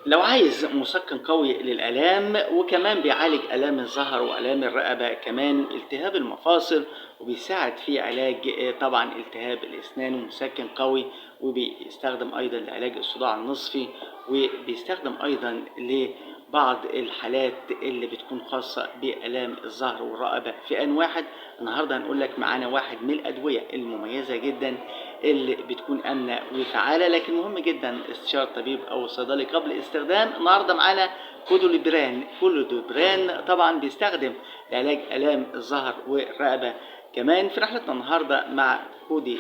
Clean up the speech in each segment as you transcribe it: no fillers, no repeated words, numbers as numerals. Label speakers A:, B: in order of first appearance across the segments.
A: لو عايز مسكن قوي للآلام وكمان بيعالج آلام الظهر وآلام الرقبة، كمان التهاب المفاصل، وبيساعد في علاج طبعا التهاب الأسنان، ومسكن قوي، وبيستخدم أيضا لعلاج الصداع النصفي، وبيستخدم أيضا لبعض الحالات اللي بتكون خاصة بآلام الظهر والرقبة في آن واحد. النهاردة هنقول لك معانا واحد من الأدوية المميزة جدا اللي بتكون آمنة وفعالة، لكن مهم جدا استشارة الطبيب أو الصيدلي قبل الاستخدام. النهاردة معانا كودوليبران. كودوليبران طبعا بيستخدم لعلاج آلام الظهر والرقبة. كمان في رحلتنا النهاردة مع كودي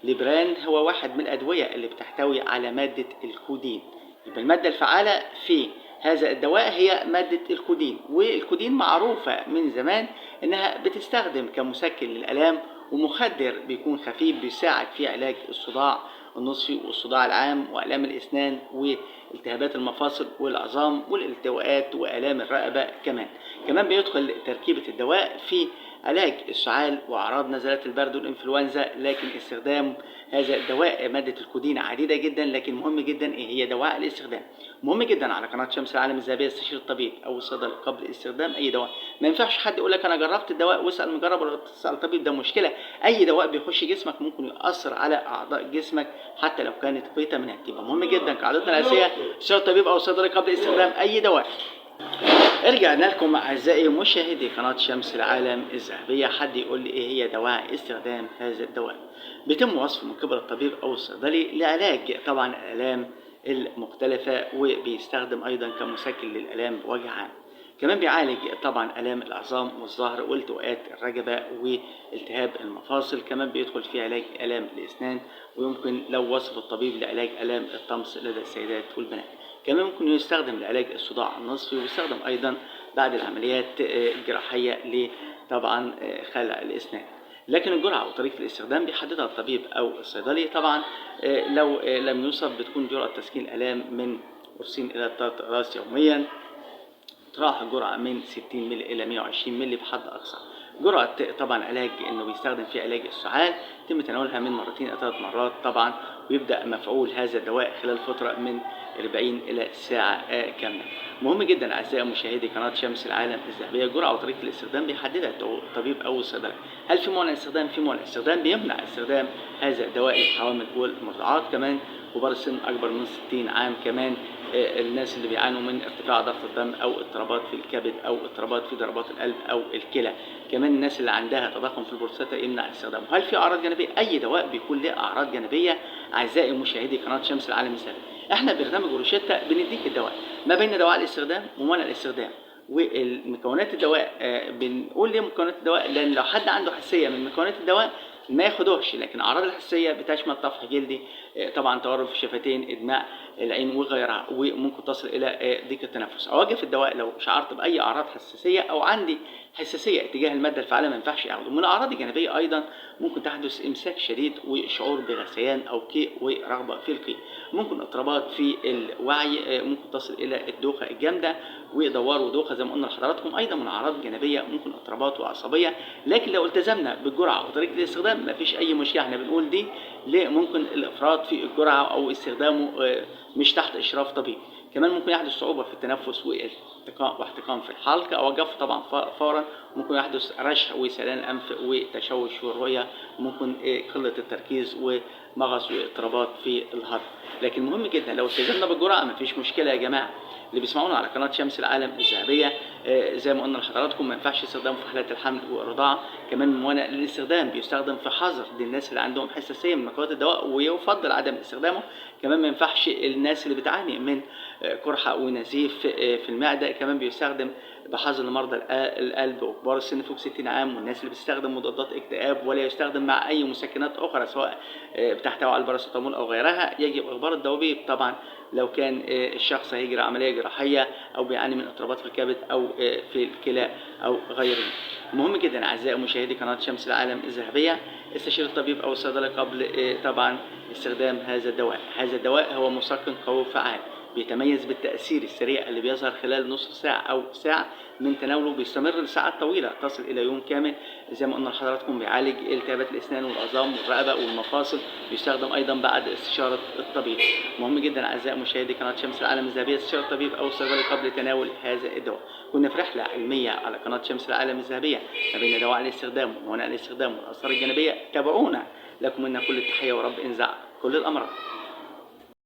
A: ليبران، هو واحد من الأدوية اللي بتحتوي على مادة الكودين. يبقى المادة الفعالة في هذا الدواء هي مادة الكودين، والكودين معروفة من زمان إنها بتستخدم كمسكن للآلام، ومخدر بيكون خفيف بيساعد في علاج الصداع النصفي والصداع العام وآلام الأسنان والتهابات المفاصل والعظام والالتواءات وآلام الرقبة. كمان بيدخل تركيبة الدواء في علاج السعال وأعراض نزلات البرد والإنفلونزا. لكن استخدام هذا الدواء مادة الكودين عديدة جدا، لكن مهم جدا إيه هي دواء الاستخدام. مهم جدا على قناة شمس العالم الذهبية استشير الطبيب أو الصيدلي قبل استخدام أي دواء. ما ينفعش حد يقول لك أنا جربت الدواء واسأل مجرب ولا تسأل الطبيب، ده مشكلة. أي دواء بيخش جسمك ممكن يؤثر على أعضاء جسمك حتى لو كانت فيتامينات. يبقى مهم جدا قاعدتنا الأساسية استشير الطبيب أو الصيدلي قبل استخدام أي دواء. رجعنا لكم أعزائي مشاهدي قناة شمس العالم الذهبية. حد يقول لي إيه هي دواعي استخدام هذا الدواء؟ بيتم وصفه من قبل الطبيب أو الصيدلي لعلاج طبعا الآلام المختلفة، وبيستخدم أيضا كمسكن للآلام بوجه عام. كمان بيعالج طبعا آلام العظام والظهر والتواءات الرقبة والتهاب المفاصل. كمان بيدخل في علاج آلام الأسنان، ويمكن لو وصف الطبيب لعلاج آلام الطمس لدى السيدات والبنات. كمان ممكن يستخدم لعلاج الصداع النصفي، ويستخدم أيضا بعد العمليات الجراحية لطبعا خلع الأسنان. لكن الجرعة وطريقة الاستخدام بيحددها الطبيب أو الصيدلي. طبعا لو لم يوصف بتكون جرعة تسكين الآلام من قرصين إلى 3 أقراص يوميا. تراوح الجرعة من 60 مللي إلى 120 مللي بحد أقصى. جرعة طبعا علاج إنه بيستخدم في علاج السعال يتم تناولها من 2 إلى 3 مرات طبعا، ويبدأ مفعول هذا الدواء خلال فترة من 40 إلى ساعة كاملة. مهم جدا أعزائي مشاهدي قناة شمس العالم الذهبية، الجرعة وطريقة الاستخدام بيحددها الطبيب أو الصيدلي. هل في موانع استخدام؟ في موانع استخدام بيمنع استخدام هذا الدواء للحوامل والمرضعات، كمان كبار السن أكبر من 60 عام، كمان الناس اللي بيعانوا من ارتفاع ضغط الدم او اضطرابات في الكبد او اضطرابات في ضربات القلب او الكلى. كمان الناس اللي عندها تضخم في البروستاتا يمنع استخدامه. هل في اعراض جانبيه؟ اي دواء بيكون له اعراض جانبيه اعزائي مشاهدي قناه شمس العالم الذهبي. احنا برنامج روشيتا بنديك الدواء ما بين دواء الاستخدام ومنع الاستخدام والمكونات الدواء. بنقول ليه مكونات الدواء؟ لان لو حد عنده حساسيه من مكونات الدواء ما ياخدوش. لكن اعراض الحساسيه بتشمل طفح جلدي، طبعا تورم في الشفتين، ادماء العين وغيرها، وممكن تصل الى ضيق التنفس. اوقف الدواء لو شعرت باي اعراض حساسيه او عندي حساسيه اتجاه الماده الفعاله، ما ينفعش اخده. من الاعراض الجانبيه ايضا ممكن تحدث امساك شديد وشعور بغثيان او قيء ورغبه في القيء. ممكن اضطرابات في الوعي، ممكن تصل الى الدوخه الجامده ودوار ودوخه زي ما قلنا لحضراتكم. ايضا من الاعراض الجانبيه ممكن اضطرابات وعصبيه. لكن لو التزمنا بالجرعه وطريقه الاستخدام ما فيش اي مشكله. احنا بنقول دي ليه ممكن الافراط في الجرعه او استخدامه مش تحت اشراف طبيب. كمان ممكن يحدث صعوبه في التنفس واحتقان في الحلق او جف طبعا فورا. ممكن يحدث رشح وسيلان انف وتشوش في الرؤيه. ممكن قله التركيز ومغص واضطرابات في الهضم. لكن مهم جدا لو التزمنا بالجرعه مفيش مشكله يا جماعه. اللي بيسمعونا على قناه شمس العالم الذهبيه، زي ما قلنا لحضراتكم ما ينفعش استخدامه في حالات الحمل والرضاعه. كمان موانع للاستخدام بيستخدم في حظر للناس اللي عندهم حساسيه من مكونات الدواء ويفضل عدم استخدامه. كمان ما ينفعش الناس اللي بتعاني من قرحه ونزيف في المعده. كمان بيستخدم بحظر لمرضى القلب وكبار السن فوق 60 عام، والناس اللي بتستخدم مضادات اكتئاب. ولا يستخدم مع اي مسكنات اخرى سواء بتحتوي على الباراسيتامول او غيرها. يجب اخبار الطبيب طبعا لو كان الشخص هيجري عمليه جراحيه او بيعاني من اضطرابات في الكبد او في الكلى او غيره. مهم جدا اعزائي مشاهدي قناه شمس العالم الذهبيه استشير الطبيب او الصيدلي قبل طبعا استخدام هذا الدواء. هذا الدواء هو مسكن قوي وفعال بيتميز بالتأثير السريع اللي بيظهر خلال نص ساعة أو ساعة من تناوله، بيستمر لساعات طويلة تصل إلى يوم كامل. زي ما قلنا لحضراتكم بيعالج التهابات الأسنان والعظام والرقبة والمفاصل، بيستخدم أيضا بعد استشارة الطبيب. مهم جدا أعزائي مشاهدي قناة شمس العالم الذهبية استشارة الطبيب أو الصيدلي قبل تناول هذا الدواء. كنا في رحلة علمية على قناة شمس العالم الذهبية ما بين دواعي الاستخدام وموانع الاستخدام والآثار الجانبية. تابعونا. لكم منا كل التحية ورب انزع كل الأمراض.